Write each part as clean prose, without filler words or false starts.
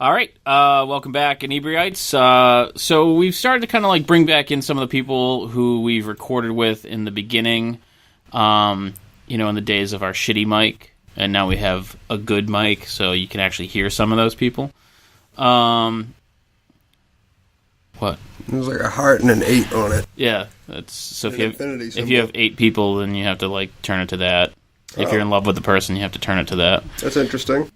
All right, welcome back, Inebri-ites. So we've started to kind of like bring back in some of the people who we've recorded with in the beginning, in the days of our shitty mic, and now we have a good mic, so you can actually hear some of those people. What? There's like a heart and an 8 on it. Yeah, that's so. If you have 8 people, then you have to like turn it to that. If you're in love with the person, you have to turn it to that. That's interesting.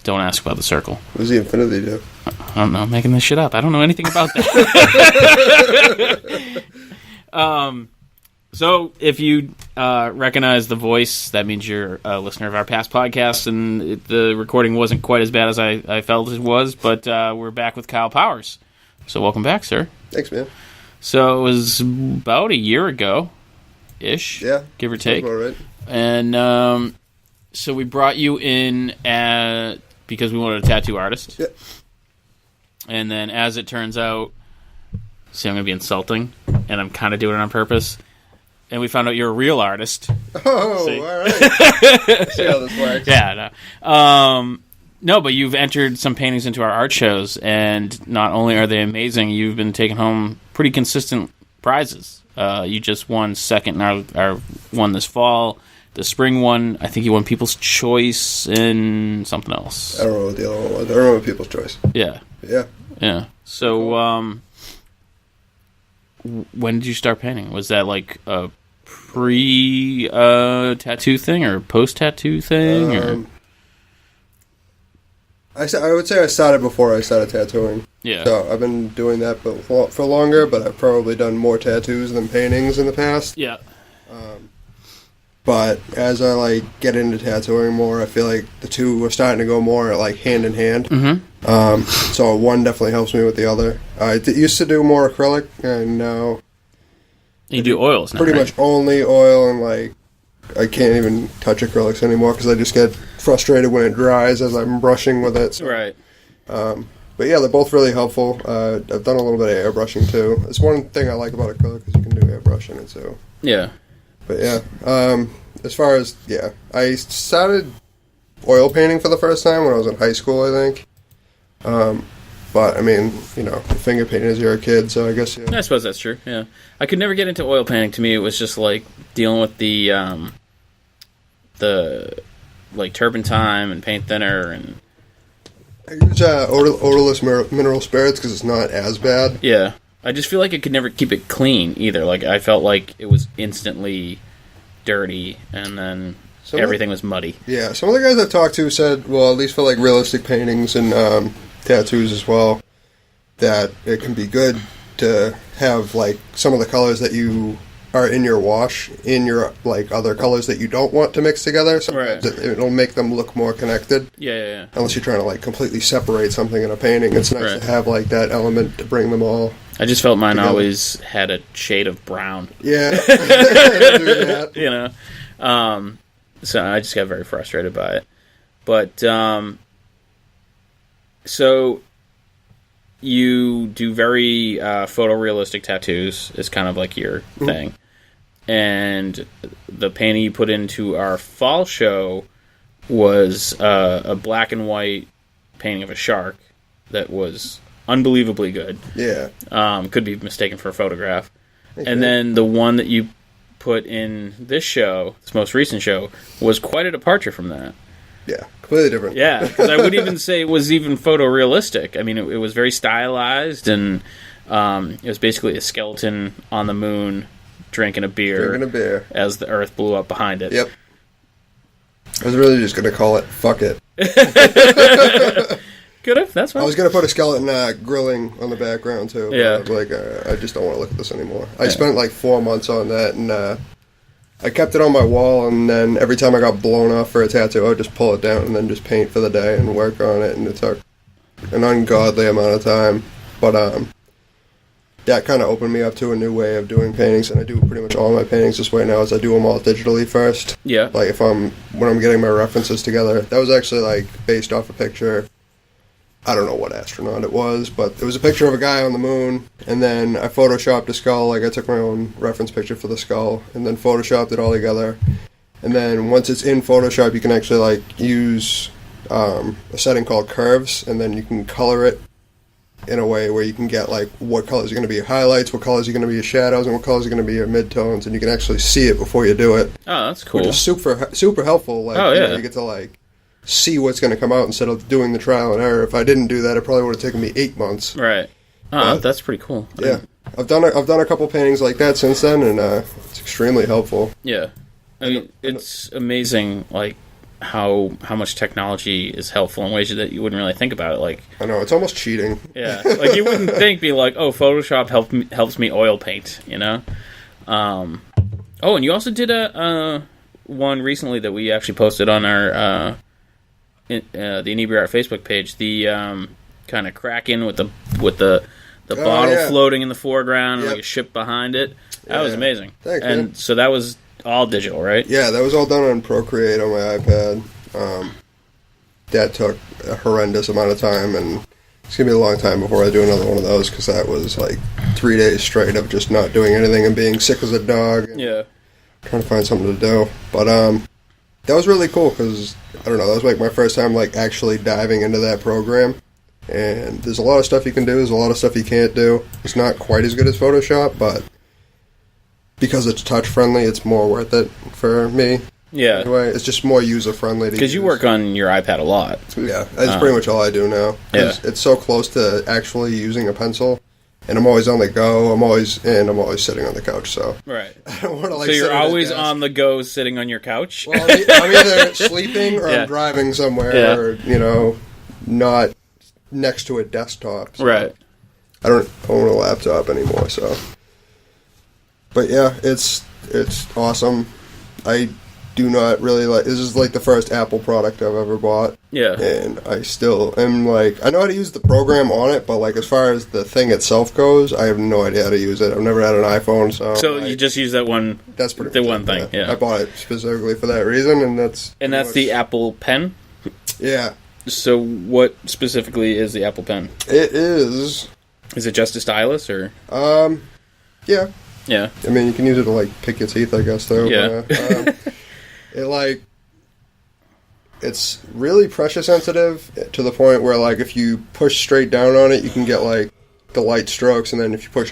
Don't ask about the circle. What does the infinity do? I don't know. I'm making this shit up. I don't know anything about that. So if you recognize the voice, that means you're a listener of our past podcasts, and the recording wasn't quite as bad as I felt it was, but we're back with Kyle Powers. So welcome back, sir. Thanks, man. So it was about a year ago-ish, yeah, give or take. About right. And so we brought you in because we wanted a tattoo artist. Yeah. And then, as it turns out, see, I'm going to be insulting, and I'm kind of doing it on purpose. And we found out you're a real artist. Oh, see? All right. See how this works. Yeah, no, but you've entered some paintings into our art shows, and not only are they amazing, you've been taking home pretty consistent prizes. You just won second in our one this fall. The spring one, I think you won People's Choice and something else. I don't know what the other one was. I don't remember People's Choice. Yeah. Yeah. So, when did you start painting? Was that like a pre-tattoo thing or post-tattoo thing? Or? I would say I started before I started tattooing. Yeah. So I've been doing that for longer, but I've probably done more tattoos than paintings in the past. Yeah. But as I get into tattooing more, I feel like the two are starting to go more hand in hand. Mm-hmm. So one definitely helps me with the other. I used to do more acrylic, and now you do oils now, pretty right? much only oil, and I can't even touch acrylics anymore because I just get frustrated when it dries as I'm brushing with it. So. Right. But yeah, they're both really helpful. I've done a little bit of airbrushing too. It's one thing I like about acrylic is you can do airbrushing it too. Yeah. But yeah, as far as, I started oil painting for the first time when I was in high school, I think. But, I mean, finger painting as you're a kid, so I guess, yeah. I suppose that's true, yeah. I could never get into oil painting. To me, it was just dealing with the turpentine and paint thinner and... I use odorless mineral spirits because it's not as bad. Yeah. I just feel like I could never keep it clean either. I felt like it was instantly dirty, and then everything was muddy. Yeah, some of the guys I've talked to said, well, at least for realistic paintings and tattoos as well, that it can be good to have some of the colors that you are in your wash in your other colors that you don't want to mix together. So right. It'll make them look more connected. Yeah. Unless you're trying to completely separate something in a painting, it's nice to have that element to bring them all. I just felt mine always had a shade of brown. Yeah. So I just got very frustrated by it. But, so you do very photorealistic tattoos is kind of your thing. And the painting you put into our fall show was a black and white painting of a shark that was unbelievably good. Yeah. Could be mistaken for a photograph. Okay. And then the one that you put in this most recent show, was quite a departure from that. Yeah, completely different. Yeah, because I wouldn't even say it was even photorealistic. I mean, it was very stylized, and it was basically a skeleton on the moon drinking a beer as the Earth blew up behind it. Yep. I was really just going to call it Fuck It. Could have, that's fine. I was going to put a skeleton grilling on the background, too. Yeah. I just don't want to look at this anymore. I spent 4 months on that, and I kept it on my wall, and then every time I got blown off for a tattoo, I would just pull it down and then just paint for the day and work on it, and it took an ungodly amount of time. But that kind of opened me up to a new way of doing paintings, and I do pretty much all my paintings this way now is I do them all digitally first. Yeah. When I'm getting my references together. That was actually based off a picture. I don't know what astronaut it was, but it was a picture of a guy on the moon, and then I photoshopped a skull. I took my own reference picture for the skull, and then photoshopped it all together. And then once it's in Photoshop, you can actually use a setting called curves, and then you can color it in a way where you can get like what colors are going to be your highlights, what colors are going to be your shadows, and what colors are going to be your midtones, and you can actually see it before you do it. Oh, that's cool. Which is super helpful. Like, oh, yeah. You get to like see what's going to come out instead of doing the trial and error. If I didn't do that, it probably would have taken me 8 months. Right. Oh, that's pretty cool. Yeah. I've done a couple paintings like that since then, and it's extremely helpful. Yeah. I mean, it's amazing, like, how much technology is helpful in ways that you wouldn't really think about it. Like, I know, it's almost cheating. Yeah. Like, you wouldn't be like, oh, Photoshop helps me oil paint, you know? Oh, and you also did a one recently that we actually posted on our the Inebri-art Facebook page, the kind of Kraken with the bottle floating in the foreground and like a ship behind it. That was amazing. Thanks, and man. So that was all digital, right? Yeah, that was all done on Procreate on my iPad. That took a horrendous amount of time, and it's going to be a long time before I do another one of those, because that was like 3 days straight of just not doing anything and being sick as a dog. And trying to find something to do. But that was really cool, because, I don't know, that was like my first time like actually diving into that program. And there's a lot of stuff you can do, there's a lot of stuff you can't do. It's not quite as good as Photoshop, but because it's touch-friendly, it's more worth it for me. Yeah. Anyway, it's just more user-friendly to use. Because you work on your iPad a lot. Yeah, that's pretty much all I do now. Yeah. It's so close to actually using a pencil, and I'm always on the go, I'm always sitting on the couch, so... Right. I don't want to, like, so you're sit at a always desk. on the go sitting on your couch? Well, I'm either sleeping or I'm driving somewhere, or, you know, not next to a desktop. So right. I don't own a laptop anymore, so... But yeah, it's awesome. I do not really like... This is like the first Apple product I've ever bought. Yeah. And I still am like... I know how to use the program on it, but like as far as the thing itself goes, I have no idea how to use it. I've never had an iPhone, so... So you just use that one... That's pretty the much one it, thing, yeah. I bought it specifically for that reason, and that's... And that's the Apple Pen? Yeah. So what specifically is the Apple Pen? It is... Is it just a stylus, or...? Yeah. Yeah. I mean, you can use it to, like, pick your teeth, I guess, though. Yeah. But, it, like... It's really pressure sensitive to the point where, like, if you push straight down on it, you can get, like, the light strokes, and then if you push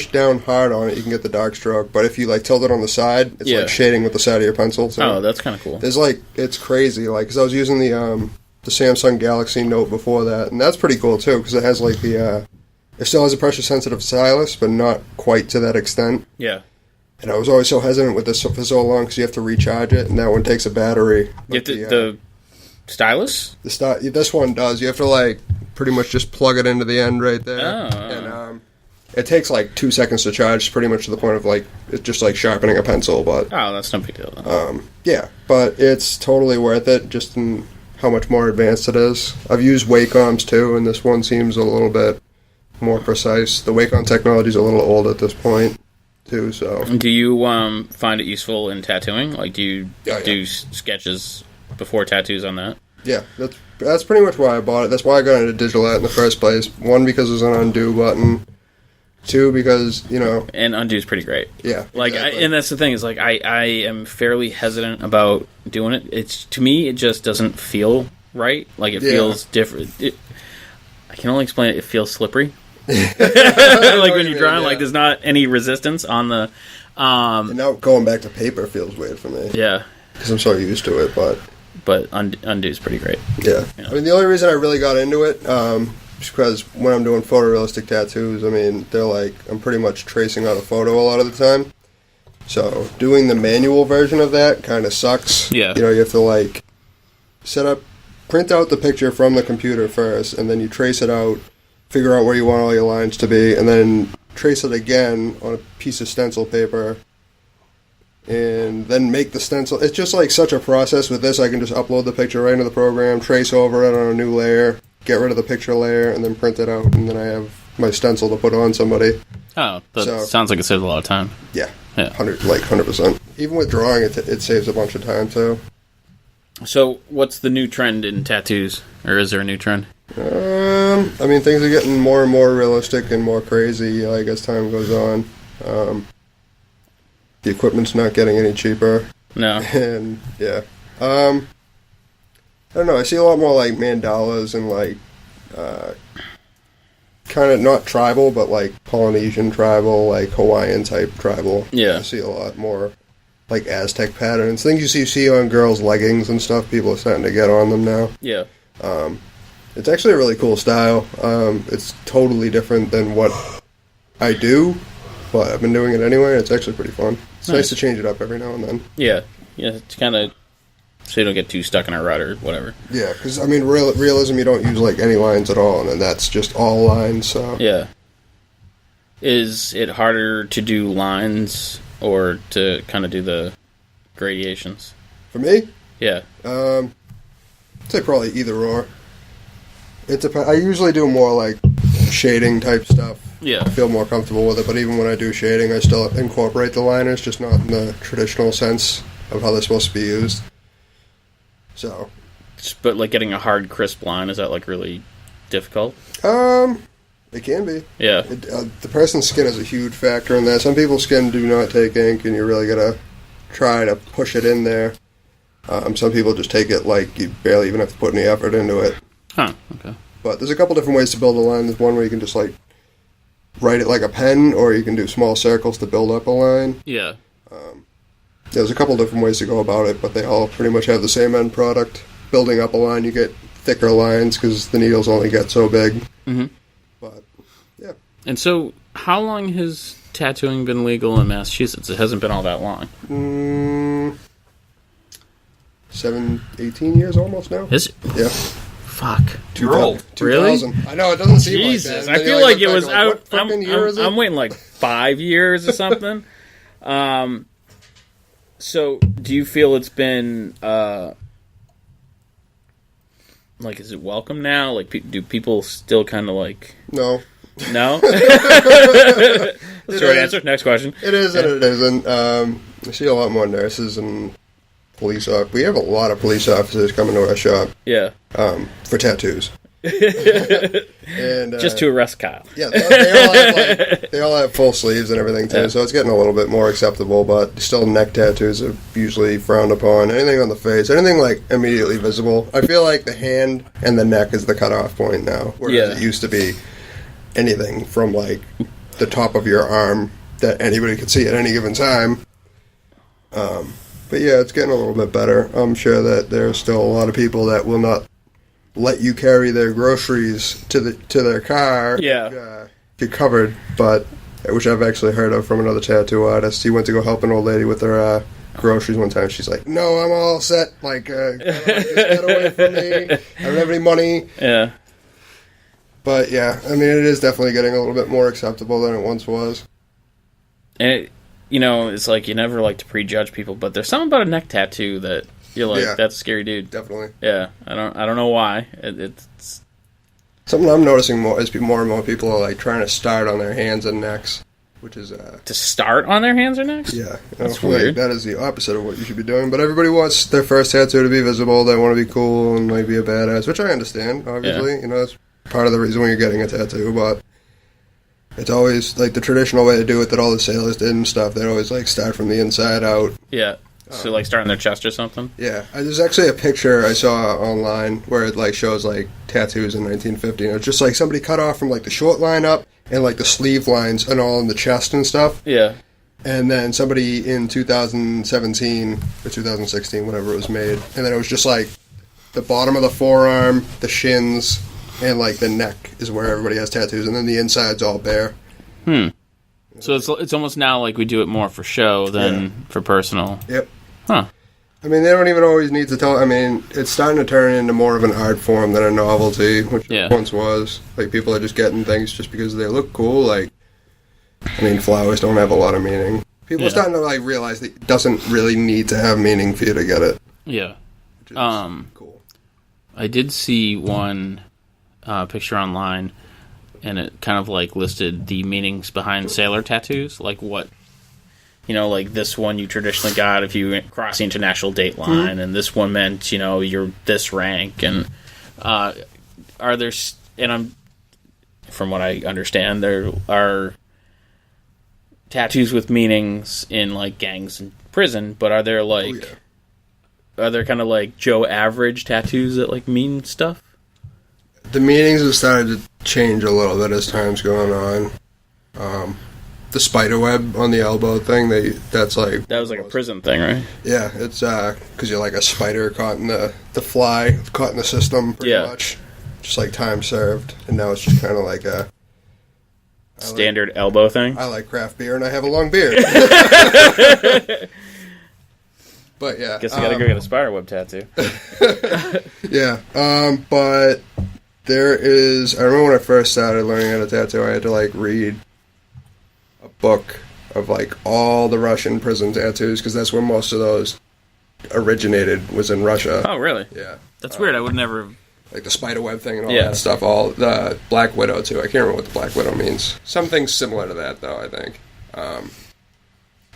down hard on it, you can get the dark stroke. But if you, like, tilt it on the side, it's, like, shading with the side of your pencil. So that's kind of cool. There's, like... It's crazy, like, because I was using the Samsung Galaxy Note before that, and that's pretty cool, too, because it has, like, the... It still has a pressure-sensitive stylus, but not quite to that extent. Yeah. And I was always so hesitant with this for so long because you have to recharge it, and that one takes a battery. You have to, the stylus? This one does. You have to, like, pretty much just plug it into the end right there. Oh. And it takes, like, 2 seconds to charge, pretty much to the point of, like, it's just like sharpening a pencil. But oh, that's no big deal. yeah, but it's totally worth it, just in how much more advanced it is. I've used Wacom's, too, and this one seems a little bit more precise. The Wacom technology is a little old at this point, too, so... Do you find it useful in tattooing? Like, do you do sketches before tattoos on that? Yeah, that's pretty much why I bought it. That's why I got into digital art in the first place. One, because there's an undo button. Two, because, you know... And undo is pretty great. Yeah, like, exactly. And that's the thing, is, like, I am fairly hesitant about doing it. To me, it just doesn't feel right. Like, it feels different. I can only explain it. It feels slippery. Like when you're drawing, like there's not any resistance on the. And now going back to paper feels weird for me. Yeah, because I'm so used to it, but undo is pretty great. Yeah. I mean, the only reason I really got into it is because when I'm doing photorealistic tattoos, I mean, they're like I'm pretty much tracing out a photo a lot of the time. So doing the manual version of that kind of sucks. Yeah, you know, you have to like print out the picture from the computer first, and then you trace it out. Figure out where you want all your lines to be, and then trace it again on a piece of stencil paper, and then make the stencil. It's just like such a process. With this, I can just upload the picture right into the program, trace over it on a new layer, get rid of the picture layer, and then print it out, and then I have my stencil to put on somebody. Oh, that sounds like it saves a lot of time. Yeah. 100%. Even with drawing, it saves a bunch of time, too. So, what's the new trend in tattoos? Or is there a new trend? I mean, things are getting more and more realistic and more crazy, like, as time goes on. The equipment's not getting any cheaper. No. And, yeah. don't know. I see a lot more like mandalas and like kind of not tribal, but like Polynesian tribal, like Hawaiian type tribal. Yeah. I see a lot more like Aztec patterns, things you see on girls' leggings and stuff. People are starting to get on them now. Yeah. It's actually a really cool style. It's totally different than what I do, but I've been doing it anyway. It's actually pretty fun. It's nice to change it up every now and then. Yeah. Yeah, it's kind of so you don't get too stuck in a rut or whatever. Yeah, because, I mean, realism, you don't use, like, any lines at all, and then that's just all lines, so... Yeah. Is it harder to do lines or to kind of do the gradations? For me? Yeah. I'd say probably either or. I usually do more, like, shading type stuff. Yeah. I feel more comfortable with it, but even when I do shading, I still incorporate the liners, just not in the traditional sense of how they're supposed to be used. So... But, like, getting a hard, crisp line, is that, like, really difficult? It can be. Yeah. The person's skin is a huge factor in that. Some people's skin do not take ink, and you really gotta try to push it in there. Some people just take it like you barely even have to put any effort into it. Huh, okay. But there's a couple different ways to build a line. There's one where you can just, like, write it like a pen, or you can do small circles to build up a line. Yeah. There's a couple different ways to go about it, but they all pretty much have the same end product. Building up a line, you get thicker lines because the needles only get so big. Mm-hmm. But, yeah. And so, how long has tattooing been legal in Massachusetts? It hasn't been all that long. 18 years almost now. Is it? Yeah. Fuck. You're old. 2000. Really? I know, it doesn't seem Jesus. like that. I feel like it was... What fucking year is it? I'm waiting like 5 years or something. So, do you feel it's been... like, is it welcome now? Like, do people still kind of like... No. No? Short answer. Next question. It is and it isn't. I see a lot more nurses and police officers. We have a lot of police officers coming to our shop. Yeah. For tattoos. And, just to arrest Kyle. Yeah, they all have full sleeves and everything too, so it's getting a little bit more acceptable, but still neck tattoos are usually frowned upon. Anything on the face, anything like immediately visible. I feel like the hand and the neck is the cutoff point now, whereas it used to be anything from like the top of your arm that anybody could see at any given time. But yeah, it's getting a little bit better. I'm sure that there's still a lot of people that will not let you carry their groceries to their car. Yeah. Get covered, but which I've actually heard of from another tattoo artist. He went to go help an old lady with her groceries one time. She's like, "No, I'm all set. Like, get away from me. I don't have any money." Yeah. But yeah, I mean, it is definitely getting a little bit more acceptable than it once was. And it's like you never like to prejudge people, but there's something about a neck tattoo that you're like, that's a scary dude. Definitely. Yeah, I don't know why. It's something I'm noticing more is more and more people are like trying to start on their hands and necks, which is to start on their hands or necks. Yeah, that's weird. That is the opposite of what you should be doing. But everybody wants their first tattoo to be visible. They want to be cool and like be a badass, which I understand. Obviously, that's part of the reason when you're getting a tattoo. But it's always like the traditional way to do it that all the sailors did and stuff. They'd always like start from the inside out. Yeah. So, like, start on their chest or something? Yeah. There's actually a picture I saw online where it, like, shows, like, tattoos in 1950. And it's just, like, somebody cut off from, like, the short line up and, like, the sleeve lines and all in the chest and stuff. Yeah. And then somebody in 2017 or 2016, whenever it was made, and then it was just, like, the bottom of the forearm, the shins, and, like, the neck is where everybody has tattoos. And then the inside's all bare. So it's almost now like we do it more for show than for personal. Yep. Huh. I mean, they don't even always need to tell. I mean, it's starting to turn into more of an art form than a novelty, which it once was. Like, people are just getting things just because they look cool. Like, I mean, flowers don't have a lot of meaning. People are starting to, like, realize that it doesn't really need to have meaning for you to get it. Yeah. Which is cool. I did see one picture online, and it kind of, like, listed the meanings behind sailor tattoos. Like, what... like this one you traditionally got if you cross the international date line, and this one meant, you're this rank, and are there, and from what I understand, there are tattoos with meanings in, like, gangs and prison, but are there, like, are there kind of like Joe Average tattoos that like mean stuff? The meanings have started to change a little bit as time's going on. The spider web on the elbow thing, that's like... That was like a prison thing, right? Yeah, it's because you're like a spider caught in the fly, caught in the system, pretty much. Just like time served. And now it's just kind of like a... Standard elbow thing? I like craft beer and I have a long beard. But yeah. Guess we gotta go get a spider web tattoo. Yeah, but there is... I remember when I first started learning how to tattoo, I had to like read a book of like all the Russian prison tattoos, because that's where most of those originated, was in Russia. Oh, really? Yeah. That's weird. I would never... Like the spider web thing and all that stuff. All the Black Widow, too. I can't remember what the Black Widow means. Something similar to that, though, I think.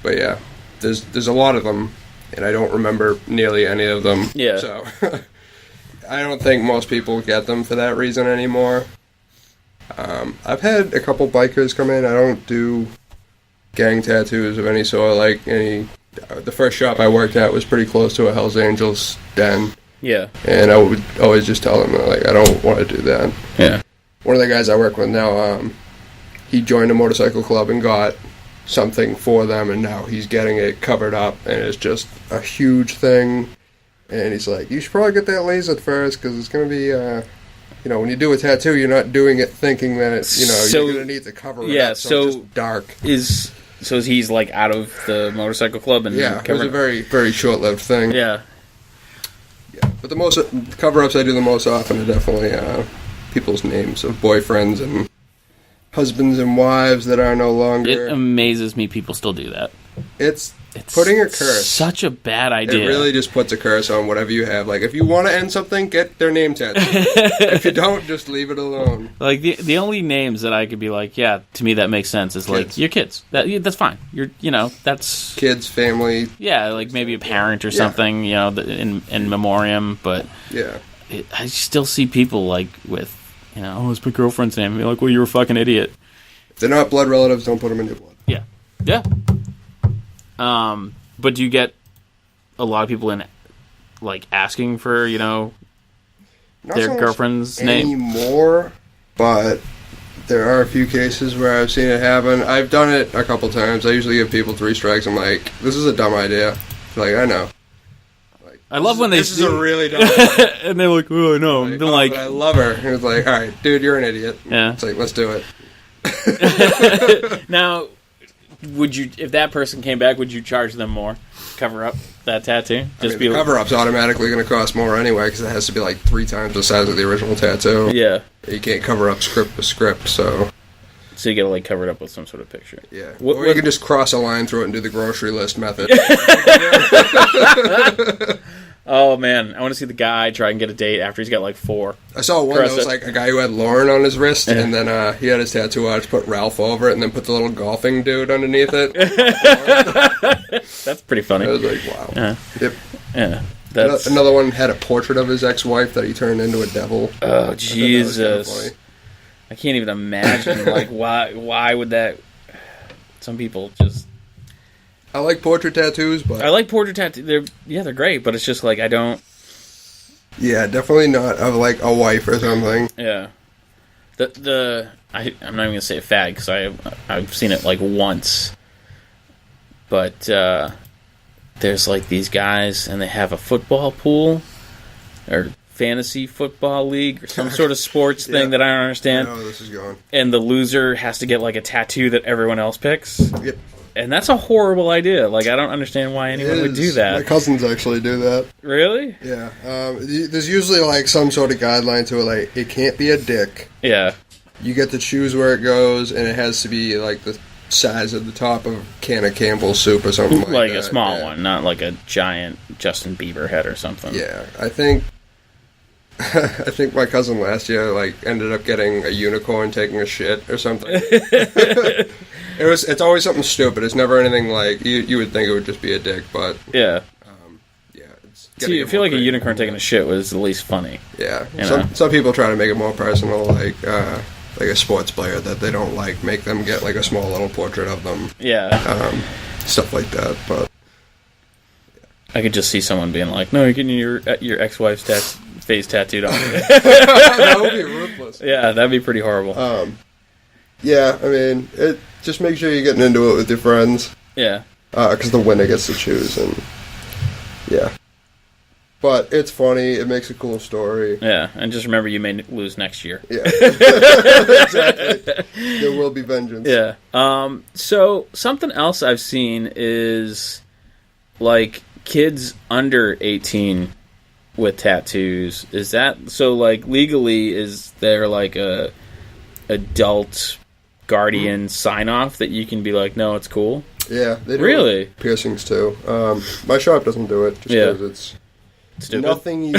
But yeah, there's a lot of them, and I don't remember nearly any of them. Yeah. So I don't think most people get them for that reason anymore. I've had a couple bikers come in. I don't do gang tattoos of any sort. Like the first shop I worked at was pretty close to a Hells Angels den. Yeah. And I would always just tell them, like, I don't want to do that. Yeah. One of the guys I work with now, he joined a motorcycle club and got something for them, and now he's getting it covered up, and it's just a huge thing. And he's like, you should probably get that lasered first, because it's going to be, when you do a tattoo, you're not doing it thinking that, you're going to need to cover it up, so it's just dark. So he's, like, out of the motorcycle club? And yeah, it was a very, very short-lived thing. Yeah. Yeah, but the most cover-ups I do the most often are definitely people's names of boyfriends and husbands and wives that are no longer... It amazes me people still do that. It's putting a curse. Such a bad idea. It really just puts a curse on whatever you have. Like, if you want to end something, get their name tattooed. If you don't, just leave it alone. Like, the only names that I could be like, yeah, to me that makes sense, is like, your kids. That's fine. That's... Kids, family. Yeah, like maybe a parent or something, in memoriam, but... Yeah. I still see people, like, with, it's my girlfriend's name. You're like, well, you're a fucking idiot. If they're not blood relatives, don't put them in your blood. Yeah. Yeah. But do you get a lot of people like asking for, Not their so girlfriend's name anymore? But there are a few cases where I've seen it happen. I've done it a couple times. I usually give people 3 strikes. I'm like, this is a dumb idea. Like, I know. Like, I love when this is a really dumb idea. And they're like, oh, no. Like, They're like, but I love her. And it's like, all right, dude, you're an idiot. Yeah. It's like, let's do it. Now, would you, if that person came back, would you charge them more? Cover up that tattoo? The cover-up's automatically going to cost more anyway, because it has to be like 3 times the size of the original tattoo. Yeah. You can't cover up script to script, so... So you got to like cover it up with some sort of picture. Yeah. Or you can just cross a line through it and do the grocery list method. Oh, man. I want to see the guy try and get a date after he's got like 4. I saw one that was like a guy who had Lauren on his wrist, and then he had his tattoo artist put Ralph over it, and then put the little golfing dude underneath it. That's pretty funny. I was like, wow. Yep. Yeah. Another one had a portrait of his ex-wife that he turned into a devil. Oh, Jesus. I can't even imagine, like, why would that... Some people just... I like portrait tattoos, but... I like portrait tattoos. They're great, but it's just, like, I don't... Yeah, definitely not of, like, a wife or something. Yeah. I'm not even going to say a fad, because I've seen it, like, once. But, there's, like, these guys, and they have a football pool, or... fantasy football league or some sort of sports thing that I don't understand. I know where this is going. And the loser has to get like a tattoo that everyone else picks. Yep. And that's a horrible idea. Like, I don't understand why anyone would do that. My cousins actually do that. Really? Yeah. There's usually like some sort of guideline to it. Like, it can't be a dick. Yeah. You get to choose where it goes, and it has to be like the size of the top of a can of Campbell's soup or something like that. Like a small one, not like a giant Justin Bieber head or something. Yeah. I think my cousin last year like ended up getting a unicorn taking a shit or something. It's always something stupid. It's never anything like you would think it would just be a dick, but yeah. It's See, I feel like a unicorn taking a shit was the least funny. Yeah. Some people try to make it more personal, like a sports player that they don't like, make them get like a small little portrait of them. Yeah. Stuff like that, but I could just see someone being like, "No, you're getting your ex-wife's face tattooed on you." That would be ruthless. Yeah, that'd be pretty horrible. Yeah, I mean, just make sure you're getting into it with your friends. Yeah. Because the winner gets to choose, and yeah. But it's funny. It makes a cool story. Yeah, and just remember, you may lose next year. Yeah, exactly. There will be vengeance. Yeah. So something else I've seen is like kids under 18 with tattoos. Is that so? Like legally, is there like a adult guardian sign off that you can be like, no, it's cool? Yeah, they do. Really? Piercings too. My shop doesn't do it just because it's stupid. Nothing you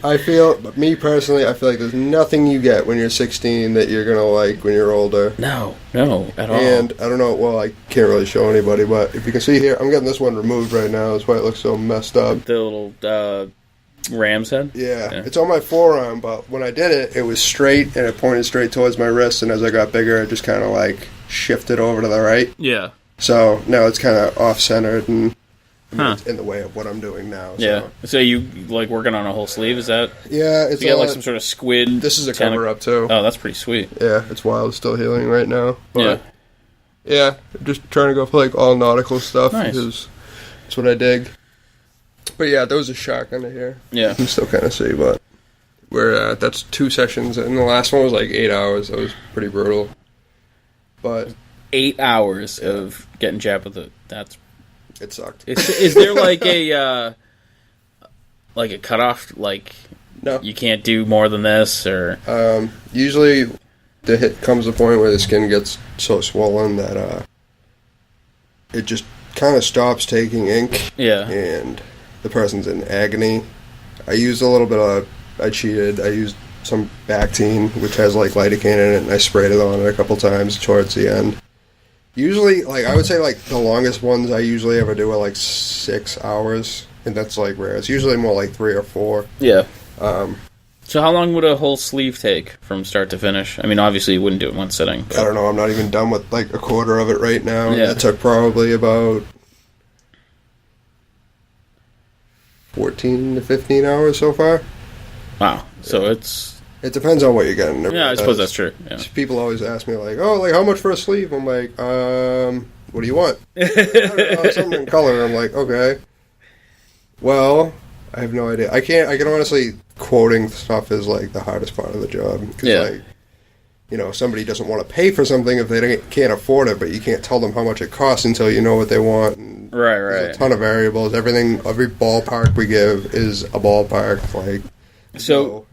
I feel, me personally, I feel like there's nothing you get when you're 16 that you're gonna like when you're older. No, at all. And I don't know, well, I can't really show anybody, but if you can see here, I'm getting this one removed right now. That's why it looks so messed up. The little ram's head? Yeah, it's on my forearm, but when I did it, it was straight, and it pointed straight towards my wrist, and as I got bigger, it just kind of like shifted over to the right. Yeah. So now it's kind of off-centered, and it's in the way of what I'm doing now. So. Yeah. So you like working on a whole sleeve? Is that? Yeah, it's you got like some sort of squid. This is a cover-up too. Oh, that's pretty sweet. Yeah, it's wild. It's still healing right now. But yeah, just trying to go for like all nautical stuff because that's what I dig. But yeah, there was a shark under here. Yeah, you can still kind of see, but that's 2 sessions, and the last one was like 8 hours. That was pretty brutal. But 8 hours of getting jabbed with it. It sucked. Is there like a cutoff? Like, no, you can't do more than this, or usually comes the point where the skin gets so swollen that it just kind of stops taking ink. Yeah, and the person's in agony. I used a little bit of. I cheated. I used some Bactine, which has like lidocaine in it, and I sprayed it on it a couple times towards the end. Usually, like, I would say, like, the longest ones I usually ever do are, like, 6 hours, and that's, like, rare. It's usually more like 3 or 4. Yeah. So how long would a whole sleeve take from start to finish? I mean, obviously, you wouldn't do it in one sitting. But... I don't know. I'm not even done with, like, a quarter of it right now. Yeah. It took probably about 14 to 15 hours so far. Wow. So it's... It depends on what you're getting. Yeah, I suppose that's true. Yeah. People always ask me, like, oh, like, how much for a sleeve? I'm like, what do you want? I don't know, something in color. I'm like, okay. Well, I have no idea. I can honestly, quoting stuff is, like, the hardest part of the job. Because, like, you know, somebody doesn't want to pay for something if they can't afford it, but you can't tell them how much it costs until you know what they want. And right. There's a ton of variables. Every ballpark we give is a ballpark. Like, so...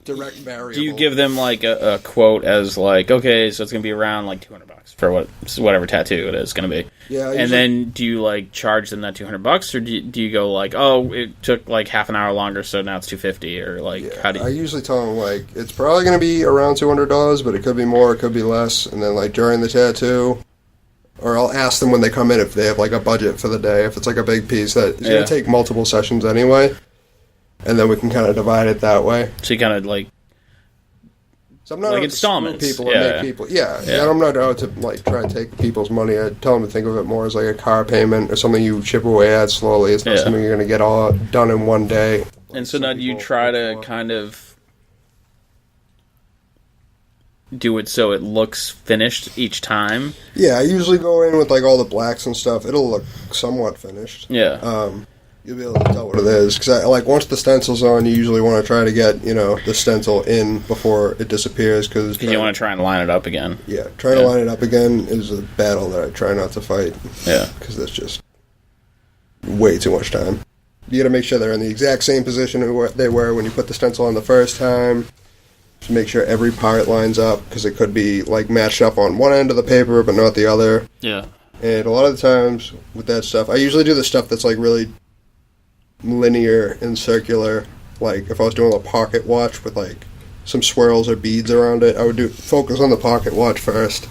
direct variable. Do you give them like a quote as like, okay, so it's gonna be around like $200 for whatever tattoo it is gonna be? Yeah. And then do you like charge them that $200, or do you go like, oh, it took like half an hour longer, so now it's $250, or like how do you? I usually tell them like it's probably gonna be around $200, but it could be more, it could be less, and then like during the tattoo. Or I'll ask them when they come in if they have like a budget for the day, if it's like a big piece that is gonna take multiple sessions anyway. And then we can kind of divide it that way. So you kind of like... So I'm not like installments. People and make people... Yeah, and I'm not out to like try and take people's money. I tell them to think of it more as like a car payment or something you chip away at slowly. It's not something you're going to get all done in one day. And so now do you try to kind of do it so it looks finished each time? Yeah, I usually go in with like all the blacks and stuff. It'll look somewhat finished. Yeah. You'll be able to tell what it is. Because like once the stencil's on, you usually want to try to get, you know, the stencil in before it disappears. Because you want to try and line it up again. Yeah, trying to line it up again is a battle that I try not to fight. Yeah. Because that's just way too much time. You got to make sure they're in the exact same position they were when you put the stencil on the first time. To make sure every part lines up, because it could be like matched up on one end of the paper but not the other. Yeah. And a lot of the times with that stuff, I usually do the stuff that's like really linear and circular. Like if I was doing a pocket watch with like some swirls or beads around it, I would focus on the pocket watch first,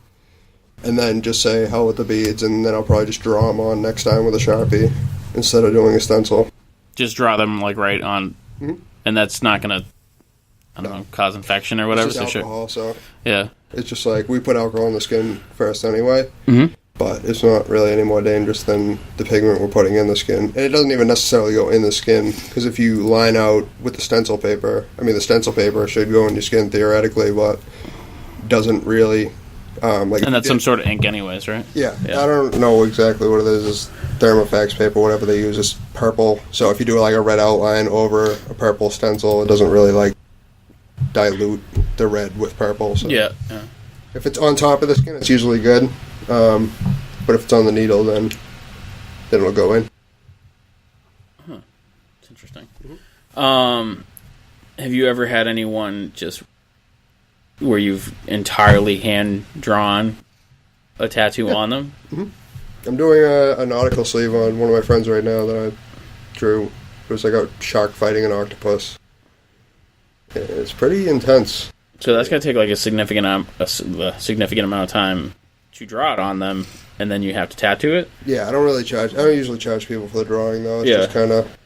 and then just say hell with the beads, and then I'll probably just draw them on next time with a Sharpie instead of doing a stencil. Just draw them like right on, and that's not gonna, I don't know, cause infection or whatever. It's just alcohol, so yeah, it's just like we put alcohol in the skin first anyway. but it's not really any more dangerous than the pigment we're putting in the skin. And it doesn't even necessarily go in the skin, because if you line out with the stencil paper, the stencil paper should go in your skin theoretically, but doesn't really. And that's some sort of ink anyways, right? Yeah. I don't know exactly what it is. It's Thermofax paper, whatever they use, is purple. So if you do like a red outline over a purple stencil, it doesn't really like dilute the red with purple. So yeah. If it's on top of the skin, it's usually good. But if it's on the needle, then it'll go in. Huh. It's interesting. Mm-hmm. Have you ever had anyone just where you've entirely hand-drawn a tattoo on them? Mm-hmm. I'm doing a nautical sleeve on one of my friends right now that I drew. It was like a shark fighting an octopus. It's pretty intense. So that's going to take like a significant amount of time to draw it on them, and then you have to tattoo it? Yeah, I don't usually charge people for the drawing, though. It's just kind of...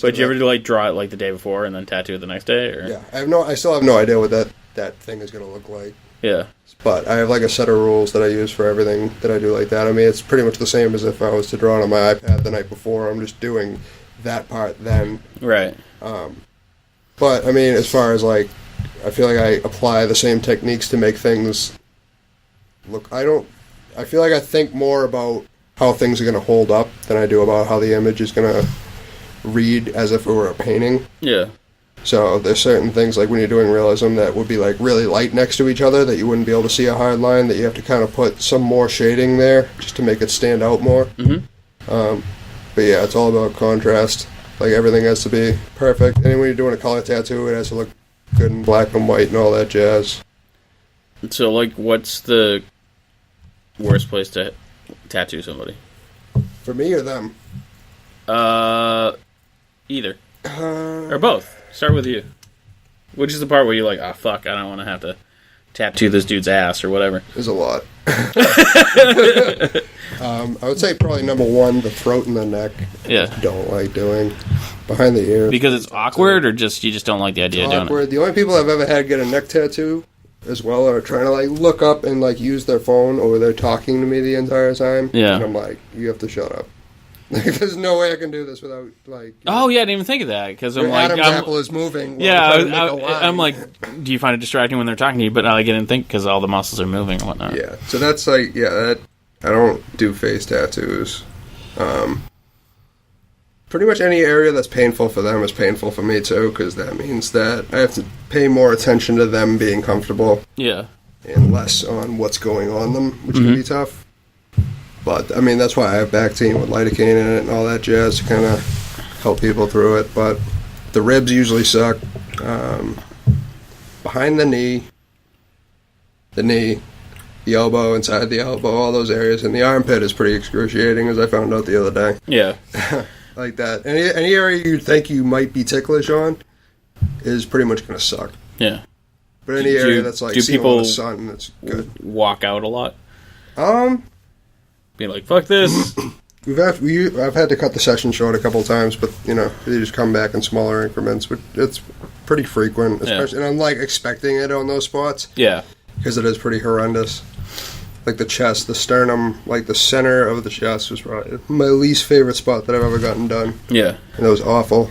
But you ever like draw it like the day before and then tattoo it the next day? Or? Yeah, I still have no idea what that thing is going to look like. Yeah. But I have like a set of rules that I use for everything that I do like that. It's pretty much the same as if I was to draw it on my iPad the night before. I'm just doing that part then. Right. But, as far as like, I feel like I apply the same techniques to make things look... I feel like I think more about how things are going to hold up than I do about how the image is going to read as if it were a painting. Yeah. So there's certain things, like when you're doing realism, that would be like really light next to each other, that you wouldn't be able to see a hard line, that you have to kind of put some more shading there just to make it stand out more. Mm-hmm. But yeah, it's all about contrast. Like everything has to be perfect. And when you're doing a color tattoo, it has to look good in black and white and all that jazz. So like, what's the worst place to tattoo somebody? For me or them? Either. Or both. Start with you. Which is the part where you're like, fuck, I don't want to have to tattoo this dude's ass or whatever. There's a lot. I would say probably number one, the throat and the neck. Yeah. Don't like doing. Behind the ear. Because it's awkward, or just you just don't like the idea of doing awkward. The only people I've ever had get a neck tattoo as well are trying to like look up and like use their phone, or they're talking to me the entire time. Yeah. And I'm like, you have to shut up. There's no way I can do this without like. Oh yeah, I didn't even think of that, because I'm like, Adam's apple is moving. Yeah, I'm like, do you find it distracting when they're talking to you? But I didn't think, because all the muscles are moving and whatnot. Yeah, so that's like, that I don't do face tattoos. Pretty much any area that's painful for them is painful for me too, because that means that I have to pay more attention to them being comfortable. Yeah. And less on what's going on them, which can be tough. But, that's why I have Bactine with lidocaine in it and all that jazz to kind of help people through it. But the ribs usually suck. Behind the knee, the elbow, inside the elbow, all those areas. And the armpit is pretty excruciating, as I found out the other day. Yeah. Like that. Any area you think you might be ticklish on is pretty much going to suck. Yeah. But any area that's like seeing all the sun, that's good. Walk out a lot? Be like, fuck this. I've had to cut the session short a couple of times, but they just come back in smaller increments. But it's pretty frequent, especially, and I'm like expecting it on those spots. Yeah, because it is pretty horrendous. Like the chest, the sternum, like the center of the chest was probably my least favorite spot that I've ever gotten done. Yeah, and it was awful.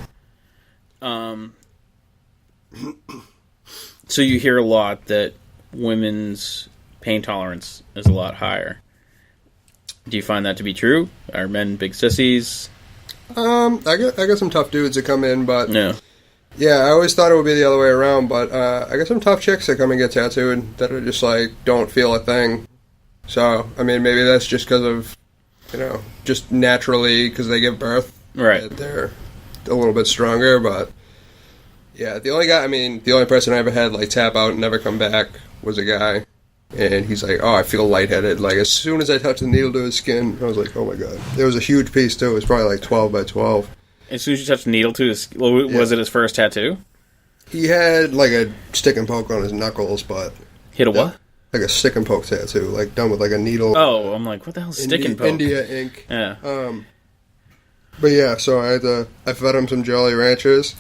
So you hear a lot that women's pain tolerance is a lot higher. Do you find that to be true? Are men big sissies? I got some tough dudes that come in, but no. Yeah, I always thought it would be the other way around, but I got some tough chicks that come and get tattooed that are just like don't feel a thing. So maybe that's just because of just naturally because they give birth, right? They're a little bit stronger, but yeah, the only person I ever had like tap out and never come back was a guy. And he's like, I feel lightheaded. Like, as soon as I touched the needle to his skin, I was like, oh my god. It was a huge piece, too. It was probably like 12 by 12. As soon as you touched the needle to his... Was it his first tattoo? He had, like, a stick and poke on his knuckles, but... Hit a what? Like a stick and poke tattoo, like, done with, like, a needle. Oh, I'm like, what the hell is stick and poke? India ink. Yeah. But yeah, so I fed him some Jolly Ranchers.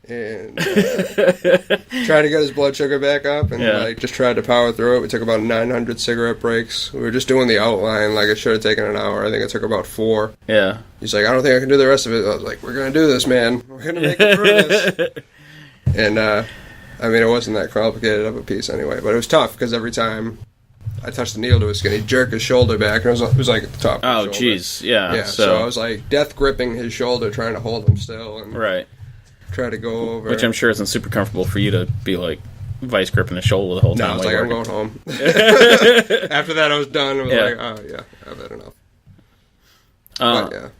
and tried to get his blood sugar back up, and like just tried to power through it. We took about 900 cigarette breaks. We were just doing the outline. Like, it should have taken an hour. I think it took about 4. Yeah. He's like, I don't think I can do the rest of it. I was like, we're gonna do this, man. We're gonna make it through this. And I mean, it wasn't that complicated of a piece anyway, but it was tough because every time I touched the needle to his skin, he'd jerk his shoulder back, and it was like at the top of his shoulder. Jeez, yeah. Yeah, so I was like death gripping his shoulder, trying to hold him still, and try to go over. Which I'm sure isn't super comfortable for you to be like vice gripping his shoulder the whole time. No, I was like, working. I'm going home. After that, I was done. I was like, oh yeah, I've had enough. But,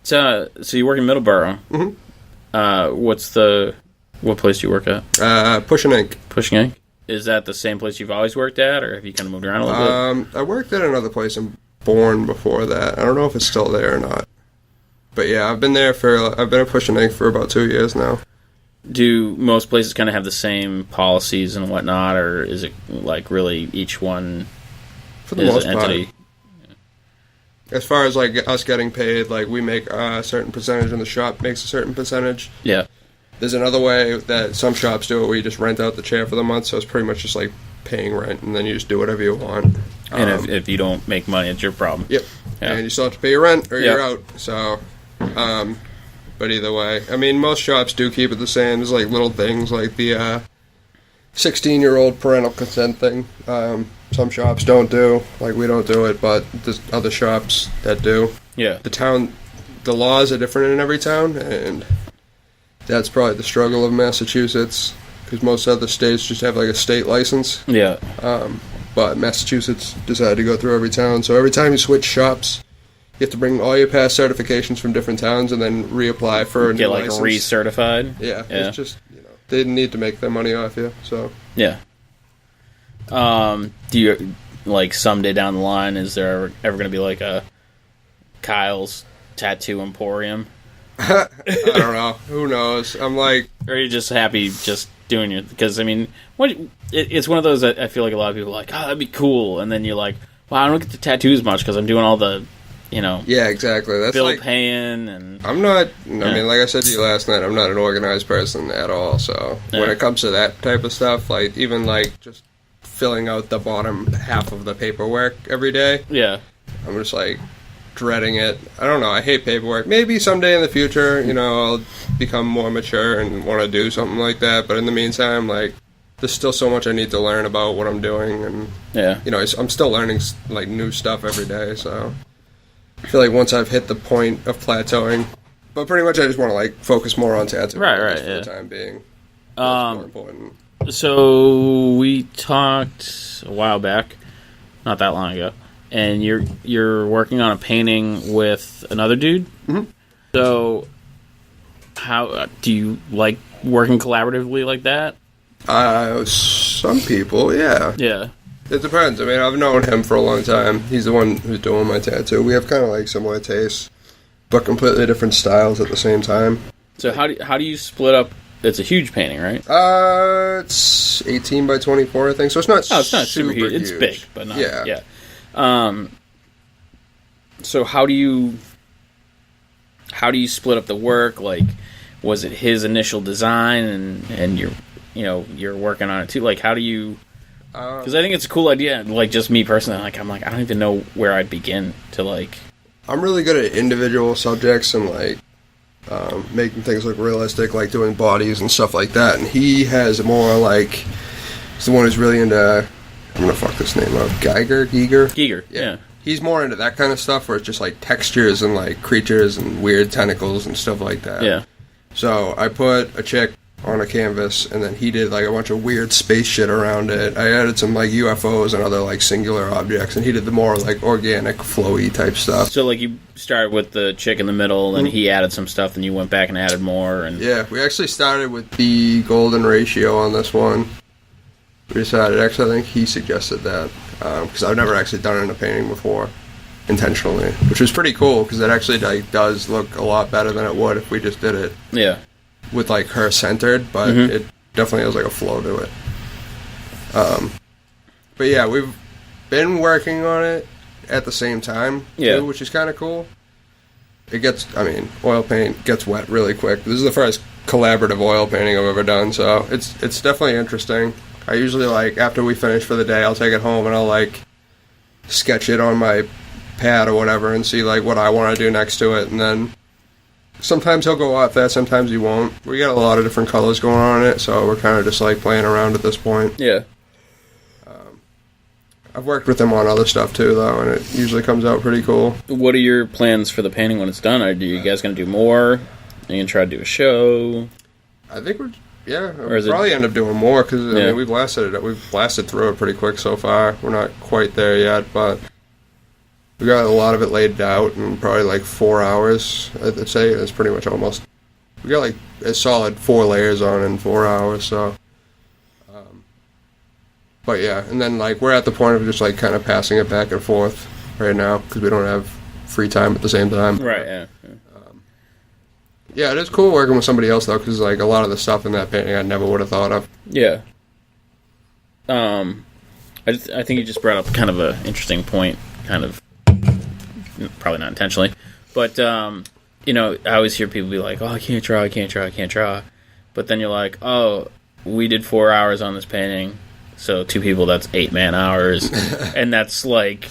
so you work in Middleborough. Mm-hmm. What place do you work at? Pushing Ink. Pushing Ink. Is that the same place you've always worked at, or have you kind of moved around a little bit? I worked at another place in Bourne before that. I don't know if it's still there or not. But yeah, I've been at Pushing Ink for about 2 years now. Do most places kind of have the same policies and whatnot, or is it like really each one for the most part? As far as like us getting paid, like we make a certain percentage and the shop makes a certain percentage. Yeah. There's another way that some shops do it where you just rent out the chair for the month, so it's pretty much just like paying rent, and then you just do whatever you want. And if you don't make money, it's your problem. Yep. Yeah. And you still have to pay your rent or you're out. So, but either way, I mean, most shops do keep it the same. There's like little things like the 16-year-old parental consent thing. Some shops don't do, like we don't do it, but there's other shops that do. Yeah. The laws are different in every town, and that's probably the struggle of Massachusetts, because most other states just have like a state license. Yeah. But Massachusetts decided to go through every town, so every time you switch shops, you have to bring all your past certifications from different towns and then reapply for a new license. Get like recertified. Yeah. It's just, they didn't need to make their money off you, so. Yeah. Do you, like, someday down the line, is there ever going to be like a Kyle's Tattoo Emporium? I don't know. Who knows? I'm like... Or are you just happy just doing your... Because, I mean, it's one of those that I feel like a lot of people are like, oh, that'd be cool. And then you're like, well, I don't get to tattoos much because I'm doing all the, Yeah, exactly. That's bill like... paying and... I'm not... I mean, like I said to you last night, I'm not an organized person at all. So when it comes to that type of stuff, like, even, like, just filling out the bottom half of the paperwork every day... Yeah. I'm just, like... dreading it. I don't know. I hate paperwork. Maybe someday in the future, I'll become more mature and want to do something like that. But in the meantime, like, there's still so much I need to learn about what I'm doing, and I'm still learning like new stuff every day. So I feel like once I've hit the point of plateauing, but pretty much I just want to like focus more on tattooing for the time being. That's more important. So we talked a while back, not that long ago. And you're working on a painting with another dude. Mm-hmm. So, how do you like working collaboratively like that? Some people, yeah. Yeah. It depends. I mean, I've known him for a long time. He's the one who's doing my tattoo. We have kind of like similar tastes, but completely different styles at the same time. So how do you split up? It's a huge painting, right? It's 18 by 24, I think. So it's not. Oh, it's not super huge. It's big, but not. Yeah. So how do you split up the work? Like, was it his initial design and you're working on it too? Like, how do you? Because I think it's a cool idea. Like, just me personally, I'm like, I don't even know where I'd begin to like. I'm really good at individual subjects and like making things look realistic, like doing bodies and stuff like that. And he has more like he's the one who's really into. I'm gonna fuck this name up. Giger. Yeah. He's more into that kind of stuff where it's just like textures and like creatures and weird tentacles and stuff like that. Yeah. So I put a chick on a canvas, and then he did like a bunch of weird space shit around it. I added some like UFOs and other like singular objects, and he did the more like organic, flowy type stuff. So like you started with the chick in the middle, and he added some stuff, and you went back and added more. And yeah, we actually started with the golden ratio on this one. We decided, actually, I think he suggested that, because I've never actually done it in a painting before, intentionally, which was pretty cool, because it actually like does look a lot better than it would if we just did it. Yeah. With like her centered, but it definitely has like a flow to it. But yeah, we've been working on it at the same time, which is kind of cool. Oil paint gets wet really quick. This is the first collaborative oil painting I've ever done. So it's definitely interesting. I usually, like, after we finish for the day, I'll take it home and I'll, like, sketch it on my pad or whatever and see, like, what I want to do next to it. And then sometimes he'll go off that, sometimes he won't. We got a lot of different colors going on in it, so we're kind of just, like, playing around at this point. Yeah. I've worked with him on other stuff, too, though, and it usually comes out pretty cool. What are your plans for the painting when it's done? Are you guys going to do more? Are you going to try to do a show? I think we'll probably end up doing more, because, I mean, we've blasted through it pretty quick so far. We're not quite there yet, but we got a lot of it laid out in probably, like, 4 hours, I'd say. It's pretty much almost... We got, like, a solid 4 layers on in 4 hours, so... But yeah, and then, like, we're at the point of just, like, kind of passing it back and forth right now because we don't have free time at the same time. Right, yeah. Yeah, it is cool working with somebody else, though, because, like, a lot of the stuff in that painting I never would have thought of. Yeah. I think you just brought up kind of an interesting point, kind of, probably not intentionally, but, you know, I always hear people be like, oh, I can't draw. But then you're like, oh, we did 4 hours on this painting. So 2 people, that's 8 man-hours. And that's, like,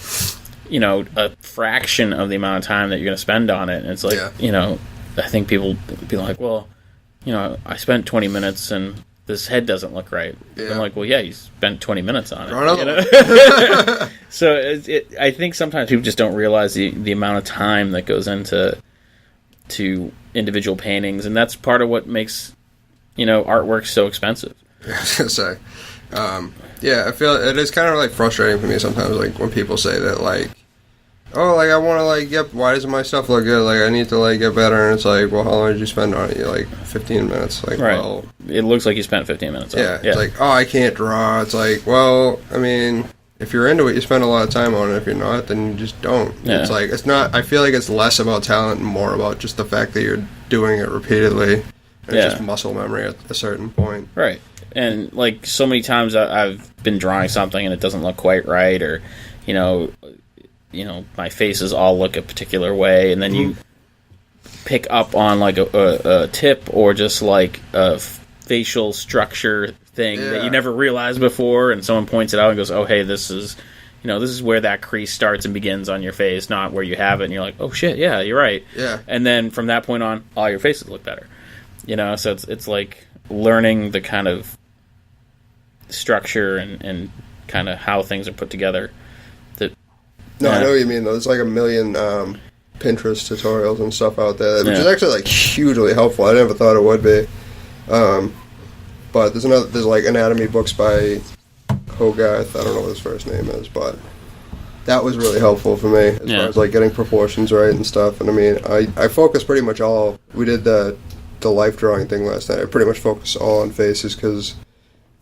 you know, a fraction of the amount of time that you're going to spend on it. And it's like, you know, I think people be like, well, you know, I spent 20 minutes and this head doesn't look right. Yeah. I'm like, well, yeah, you spent 20 minutes on it. You know? So I think sometimes people just don't realize the amount of time that goes into individual paintings. And that's part of what makes, you know, artwork so expensive. I was going to say. Yeah, I feel it is kind of, like, frustrating for me sometimes, like, when people say that, like, oh, like, I want to, like, why doesn't my stuff look good? Like, I need to, like, get better. And it's like, well, how long did you spend on it? You're like, 15 minutes. Like, right. Well... It looks like you spent 15 minutes on it. Yeah, it's like, oh, I can't draw. It's like, well, I mean, if you're into it, you spend a lot of time on it. If you're not, then you just don't. Yeah. It's like, it's not, I feel like it's less about talent and more about just the fact that you're doing it repeatedly. And it's just muscle memory at a certain point. Right. And, like, so many times I've been drawing something and it doesn't look quite right, or, you know, my faces all look a particular way, and then you pick up on, like, a tip or just, like, a facial structure thing that you never realized before, and someone points it out and goes, oh, hey, this is where that crease starts and begins on your face, not where you have it, and you're like, oh, shit, yeah, you're right. Yeah. And then from that point on, all your faces look better. You know, so it's like learning the kind of structure and kind of how things are put together. I know what you mean, though. There's like a million Pinterest tutorials and stuff out there, which is actually, like, hugely helpful. I never thought it would be. But there's like anatomy books by Hogarth. I don't know what his first name is, but that was really helpful for me as far as, like, getting proportions right and stuff. And I mean, I focus pretty much all. We did the life drawing thing last night. I pretty much focus all on faces because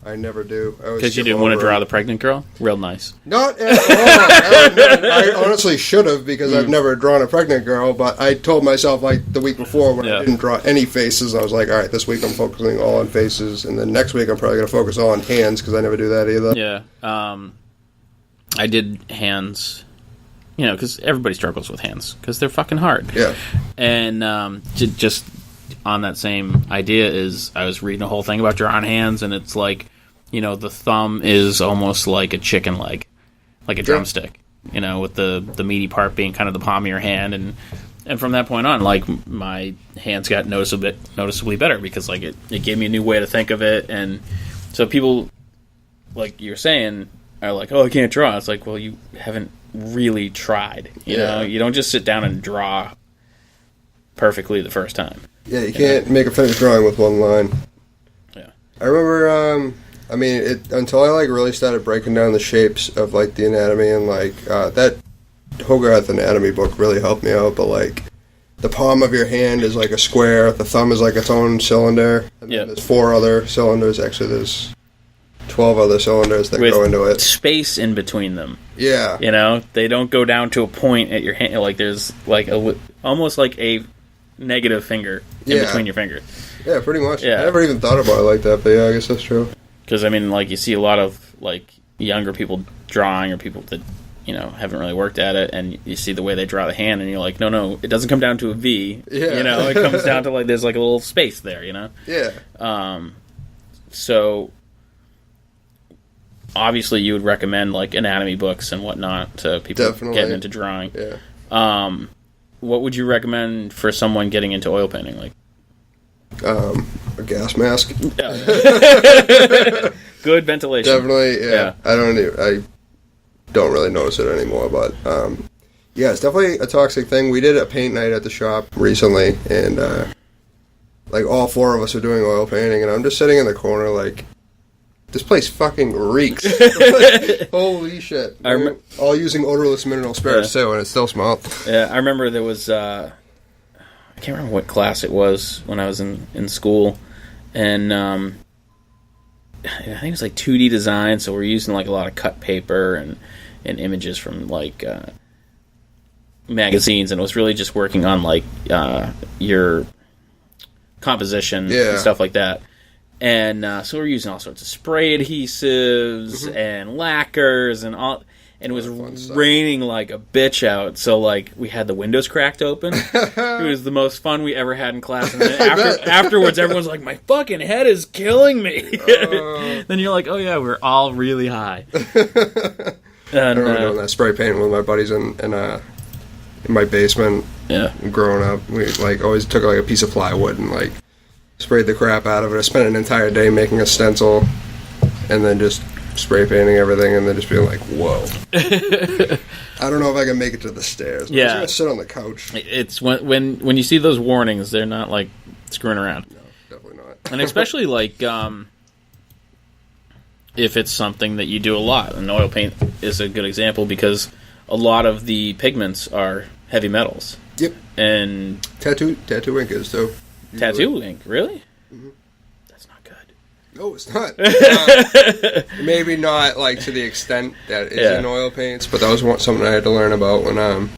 I never do. Because you didn't want to draw the pregnant girl? Real nice. Not at all. I honestly should have, because I've never drawn a pregnant girl, but I told myself, like, the week before when I didn't draw any faces, I was like, all right, this week I'm focusing all on faces, and then next week I'm probably going to focus all on hands, because I never do that either. Yeah. I did hands, you know, because everybody struggles with hands, because they're fucking hard. Yeah. And just on that same idea is I was reading a whole thing about drawing hands, and it's like, you know, the thumb is almost like a chicken leg, like a drumstick, you know, with the meaty part being kind of the palm of your hand, and from that point on, like, my hands got noticeably better, because, like, it gave me a new way to think of it. And so people, like you're saying, are like, oh, I can't draw. It's like, well, you haven't really tried, you know, you don't just sit down and draw perfectly the first time. Yeah, you can't make a finished drawing with one line. Yeah. I remember, I mean, until I, like, really started breaking down the shapes of, like, the anatomy, and, like, that Hogarth anatomy book really helped me out, but, like, the palm of your hand is like a square, the thumb is like its own cylinder, and then there's 4 other cylinders. Actually, there's 12 other cylinders that go into it. Space in between them. Yeah. You know, they don't go down to a point at your hand. Like, there's, like, almost like a negative finger in between your fingers. Yeah, pretty much. I never even thought about it like that, but yeah, I guess that's true. Because, I mean, like, you see a lot of, like, younger people drawing, or people that, haven't really worked at it, and you see the way they draw the hand, and you're like, no, it doesn't come down to a V. Yeah. It comes down to there's a little space there. Yeah. So obviously you would recommend anatomy books and whatnot to people getting into drawing. Yeah. What would you recommend for someone getting into oil painting? A gas mask. Good ventilation. Definitely. Yeah. I don't really notice it anymore, but yeah, it's definitely a toxic thing. We did a paint night at the shop recently, and all 4 of us are doing oil painting, and I'm just sitting in the corner this place fucking reeks. Holy shit. All using odorless mineral spirits too, and it still smelled. Yeah, I remember there was I can't remember what class it was when I was in school, and I think it was 2D design, so we're using a lot of cut paper and images from magazines, and it was really just working on your composition and stuff like that. And so we're using all sorts of spray adhesives and lacquers and all. And it was raining like a bitch out, so we had the windows cracked open. It was the most fun we ever had in class. And then afterwards, everyone's like, "My fucking head is killing me." Then you're like, "Oh yeah, we're all really high." I remember doing that spray painting with my buddies in my basement. Yeah, growing up, we always took a piece of plywood and sprayed the crap out of it. I spent an entire day making a stencil, and then just spray painting everything, and then just being like, "Whoa!" I don't know if I can make it to the stairs. Yeah, I'm just gonna sit on the couch. It's when you see those warnings, they're not screwing around. No, definitely not. And especially if it's something that you do a lot, and oil paint is a good example because a lot of the pigments are heavy metals. Yep. And tattoo ink is too. Tattoo ink, really? Mm-hmm. That's not good. No, it's not. Maybe not to the extent that is in oil paints, but that was something I had to learn about when I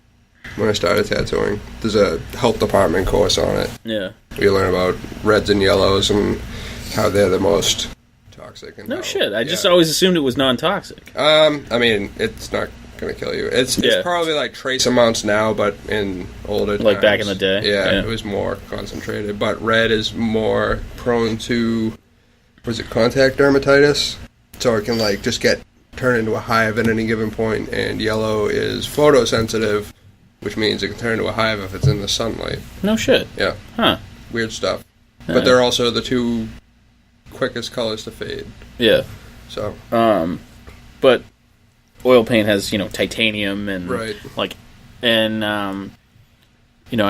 started tattooing. There's a health department course on it. Yeah. You learn about reds and yellows and how they're the most toxic. And no shit. I just always assumed it was non-toxic. I mean, it's not going to kill you. It's probably trace amounts now, but in older times, back in the day. Yeah, it was more concentrated. But red is more prone to, contact dermatitis? So it can just turn into a hive at any given point. And yellow is photosensitive, which means it can turn into a hive if it's in the sunlight. No shit. Yeah. Huh. Weird stuff. But they're also the 2 quickest colors to fade. Yeah. So. But oil paint has titanium and right. I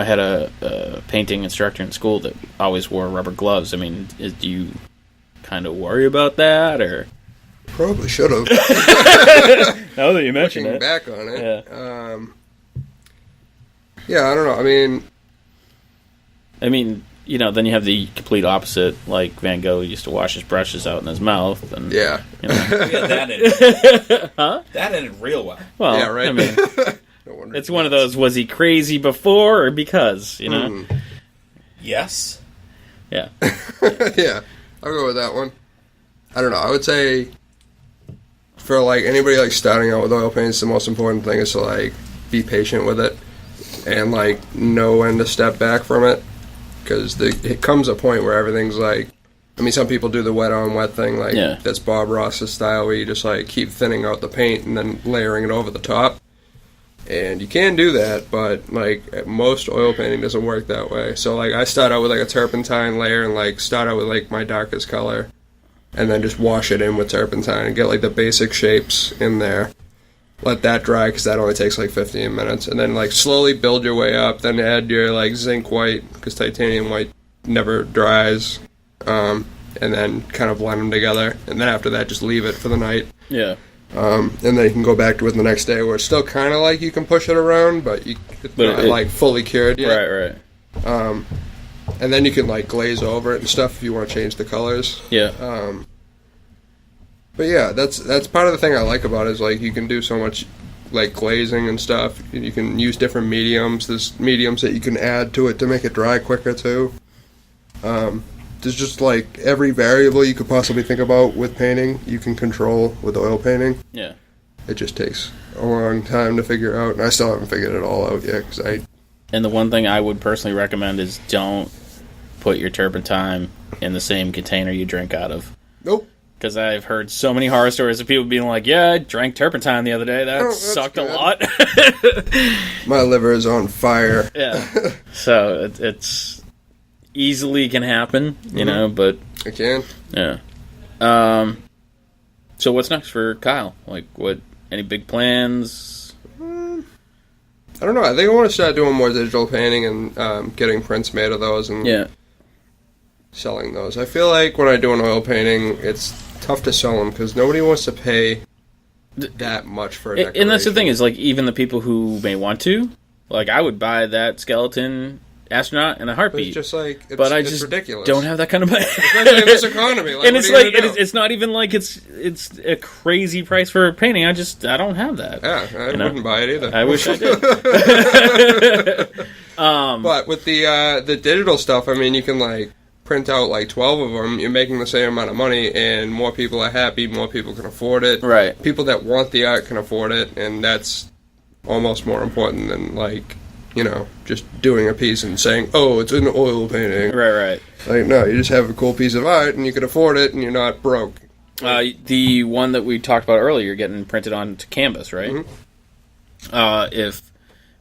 had a painting instructor in school that always wore rubber gloves. I mean, do you kind of worry about that, or probably should have? Now that you mention it, back on it, yeah, I don't know. I mean, then you have the complete opposite. Like Van Gogh used to wash his brushes out in his mouth, and yeah, that ended. Huh? That ended real well. Well, yeah, right. I mean, it's one of those. Was he crazy before or because? Yes. Yeah. Yeah, I'll go with that one. I don't know. I would say for anybody starting out with oil paints, the most important thing is to be patient with it and know when to step back from it. Because it comes a point where everything's some people do the wet on wet thing, that's Bob Ross's style, where you just keep thinning out the paint and then layering it over the top. And you can do that, but most oil painting doesn't work that way. So I start out with a turpentine layer and start out with my darkest color, and then just wash it in with turpentine and get the basic shapes in there. Let that dry, because that only takes 15 minutes. And then slowly build your way up. Then add your zinc white, because titanium white never dries. And then kind of blend them together. And then after that, just leave it for the night. Yeah. And then you can go back to it the next day, where it's still kind of you can push it around, but it's not fully cured yet. Right. And then you can glaze over it and stuff if you want to change the colors. Yeah. But yeah, that's part of the thing I like about it, is you can do so much glazing and stuff. You can use different mediums. There's mediums that you can add to it to make it dry quicker too. There's just every variable you could possibly think about with painting, you can control with oil painting. Yeah. it just takes a long time to figure out, and I still haven't figured it all out yet. And the one thing I would personally recommend is don't put your turpentine in the same container you drink out of. Nope. Because I've heard so many horror stories of people being like, yeah, I drank turpentine the other day. That sucked a lot. My liver is on fire. Yeah. So it's easily can happen, you know, but... It can. Yeah. So what's next for Kyle? Like, any big plans? I don't know. I think I want to start doing more digital painting and getting prints made of those and selling those. I feel like when I do an oil painting, it's tough to sell them because nobody wants to pay that much for a decoration. And that's the thing is, like, even the people who may want to, like, I would buy that skeleton astronaut in a heartbeat. It's just like, it's ridiculous. Don't have that kind of money. Especially in this economy. Like, and it's like, it's not even like it's a crazy price for a painting. I don't have that. Yeah, I wouldn't buy it either. I wish I did. But with the digital stuff, I mean, you can, like, print out, like, 12 of them. You're making the same amount of money, and more people are happy, more people can afford it. Right. People that want the art can afford it, and that's almost more important than, like, you know, just doing a piece and saying, oh, it's an oil painting. Right. Like, no, you just have a cool piece of art, and you can afford it, and you're not broke. The one that we talked about earlier, you're getting printed onto canvas, right? Mm-hmm. If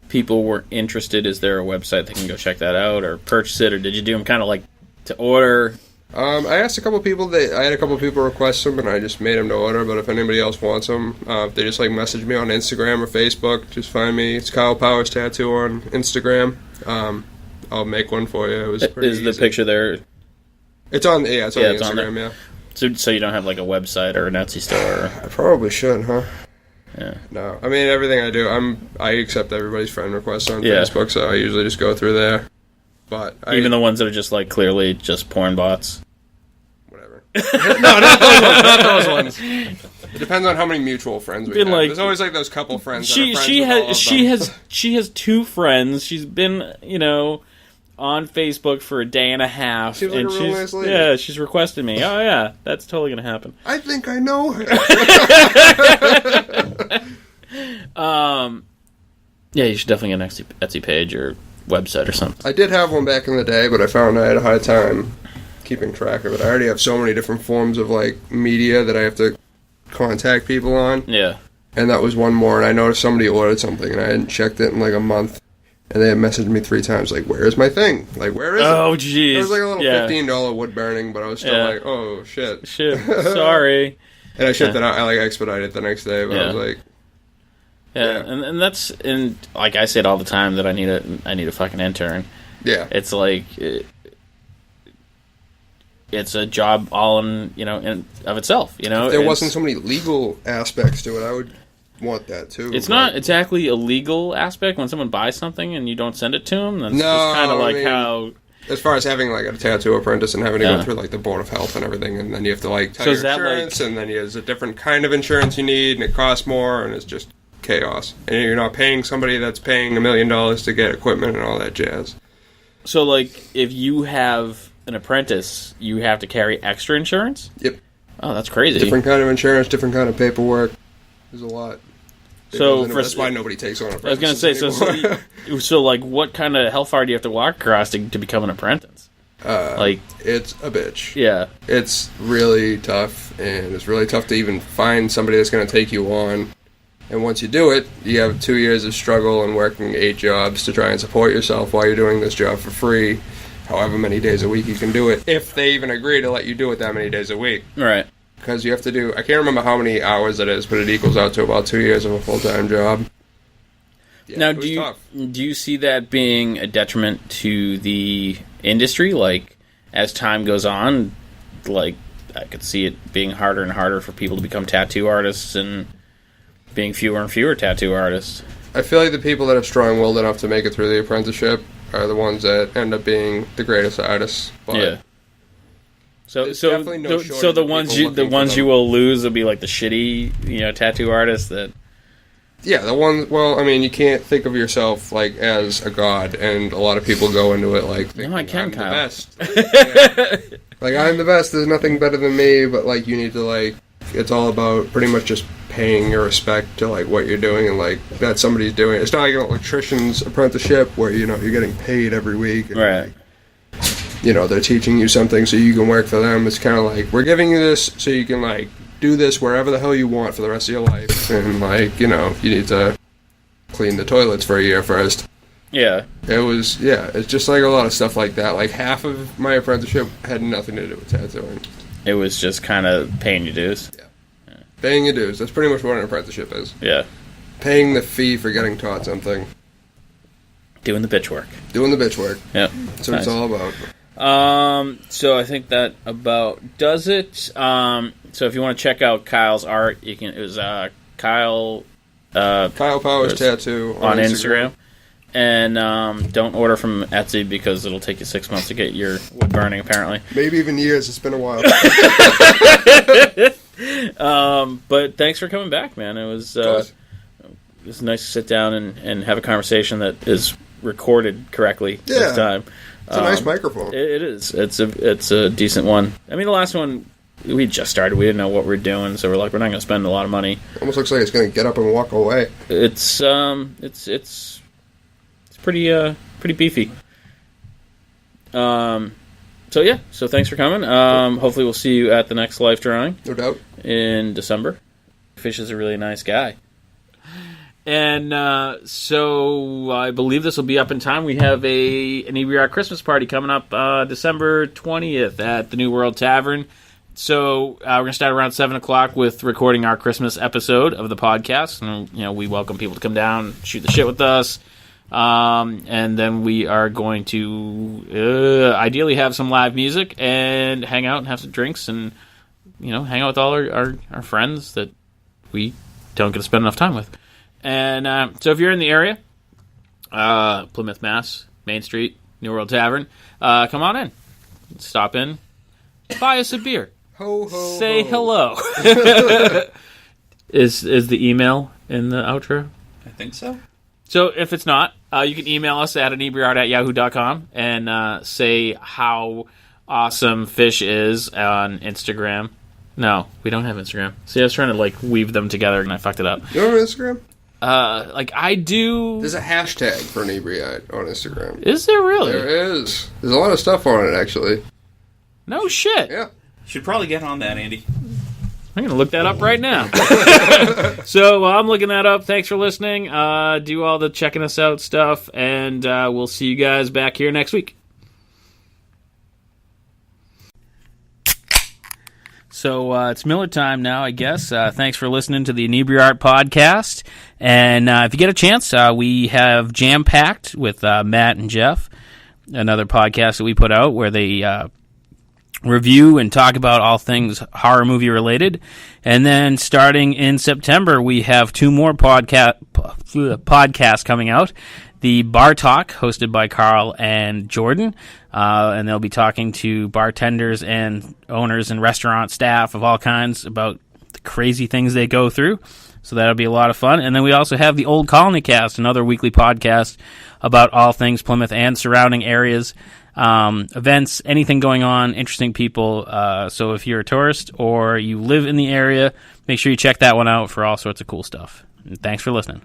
people were interested, is there a website they can go check that out, or purchase it, or did you do them kind of like to order? I asked a couple people. I had a couple people request them, and I just made them to order. But if anybody else wants them, if they just like message me on Instagram or Facebook, just find me. It's Kyle Powers Tattoo on Instagram. I'll make one for you. It was pretty easy. The picture there? It's on. Yeah, it's on Instagram. Yeah. So you don't have like a website or an Etsy store? I probably should, huh? Yeah. No, I mean everything I do. I accept everybody's friend requests on Facebook, so I usually just go through there. But even the ones that are just like clearly just porn bots. Whatever. No, not those ones. It depends on how many mutual friends we have. Like, there's always like those couple friends. She has two friends. She's been on Facebook for a day and a half. Seems like a real nice lady. Yeah, she's requested me. Oh yeah, that's totally gonna happen. I think I know her. Yeah, you should definitely get an Etsy page or website or something. I did have one back in the day, but I found I had a hard time keeping track of it. I already have so many different forms of like media that I have to contact people on. Yeah. And that was one more, and I noticed somebody ordered something, and I hadn't checked it in like a month. And they had messaged me 3 times, like, where is my thing? Like, where is it? Oh, jeez. It was like a little $15 wood burning, but I was still like, oh, shit. Sorry. And I shipped it out. I like expedited it the next day, but I was like... Yeah. And that's... And like I said all the time that I need a fucking intern. Yeah. It's like... It's a job all in of itself, If there wasn't so many legal aspects to it, I would... want that too. It's not exactly a legal aspect when someone buys something and you don't send it to them. That's just kind of like how. As far as having like a tattoo apprentice and having to go through like the board of health and everything, and then you have to like tell your insurance, and then there's a different kind of insurance you need, and it costs more, and it's just chaos. And you're not paying somebody that's paying $1 million to get equipment and all that jazz. So like, if you have an apprentice, you have to carry extra insurance. Yep. Oh, that's crazy. Different kind of insurance, different kind of paperwork. There's a lot. So that's why nobody takes on apprentices. I was going to say, so like, what kind of how far do you have to walk across to become an apprentice? It's a bitch. Yeah, it's really tough, and it's really tough to even find somebody that's going to take you on. And once you do it, you have 2 years of struggle and working 8 jobs to try and support yourself while you're doing this job for free, however many days a week you can do it, if they even agree to let you do it that many days a week. Right. Because you have to do... I can't remember how many hours it is, but it equals out to about 2 years of a full-time job. Yeah, now, do you see that being a detriment to the industry? Like, as time goes on, like, I could see it being harder and harder for people to become tattoo artists and being fewer and fewer tattoo artists. I feel like the people that are strong-willed enough to make it through the apprenticeship are the ones that end up being the greatest artists. But yeah. So the ones you will lose will be like the shitty, tattoo artists that. Yeah, the ones. Well, I mean, you can't think of yourself like as a god, and a lot of people go into it like thinking, I can, I'm Kyle. the best. Like I'm the best. There's nothing better than me. But like you need to like, it's all about pretty much just paying your respect to like what you're doing and like that somebody's doing it. It's not like an electrician's apprenticeship where you're getting paid every week. And, Right. They're teaching you something so you can work for them. It's kind of like, we're giving you this so you can like do this wherever the hell you want for the rest of your life, and like you need to clean the toilets for a year first. Yeah. It's just like a lot of stuff like that. Like half of my apprenticeship had nothing to do with tattooing. It was just kind of paying your dues. Yeah. Paying your dues. That's pretty much what an apprenticeship is. Yeah. Paying the fee for getting taught something. Doing the bitch work. Doing the bitch work. Yep. That's what it's all about. So I think that about does it. So if you want to check out Kyle's art, you can. It was Kyle. Kyle Powers Tattoo on Instagram. And don't order from Etsy because it'll take you 6 months to get your wood burning, apparently. Maybe even years. It's been a while. But thanks for coming back, man. It was nice to sit down and have a conversation that is recorded correctly this time. It's a nice microphone. It is. It's a decent one. I mean, the last one, we just started. We didn't know what we were doing, so we're like, we're not going to spend a lot of money. Almost looks like it's going to get up and walk away. It's pretty beefy. So thanks for coming. Hopefully we'll see you at the next life drawing. No doubt. In December. Fish is a really nice guy. And so I believe this will be up in time. We have an Inebri-art Christmas party coming up December 20th at the New World Tavern. So we're going to start around 7 o'clock with recording our Christmas episode of the podcast. And, we welcome people to come down, shoot the shit with us. And then we are going to ideally have some live music and hang out and have some drinks and, hang out with all our friends that we don't get to spend enough time with. And so if you're in the area, Plymouth, Mass, Main Street, New World Tavern, come on in. Stop in. Buy us a beer. Ho, ho, Say ho. hello. Is the email in the outro? I think so. So if it's not, you can email us at inebriart@yahoo.com and say how awesome Fish is on Instagram. No, we don't have Instagram. See, I was trying to weave them together and I fucked it up. You don't have Instagram? I do. There's a hashtag for Inebri-art on Instagram. Is there really? There is. There's a lot of stuff on it, actually. No shit. Yeah. Should probably get on that, Andy. I'm going to look that up right now. So I'm looking that up. Thanks for listening. Do all the checking us out stuff, and we'll see you guys back here next week. So it's Miller time now, I guess. Thanks for listening to the Inebri-art podcast. And if you get a chance, we have Jam Packed with Matt and Jeff, another podcast that we put out where they review and talk about all things horror movie related. And then starting in September, we have 2 more podcasts coming out. The Bar Talk, hosted by Carl and Jordan, and they'll be talking to bartenders and owners and restaurant staff of all kinds about the crazy things they go through. So that'll be a lot of fun. And then we also have the Old Colony Cast, another weekly podcast about all things Plymouth and surrounding areas, events, anything going on, interesting people. So if you're a tourist or you live in the area, make sure you check that one out for all sorts of cool stuff. And thanks for listening.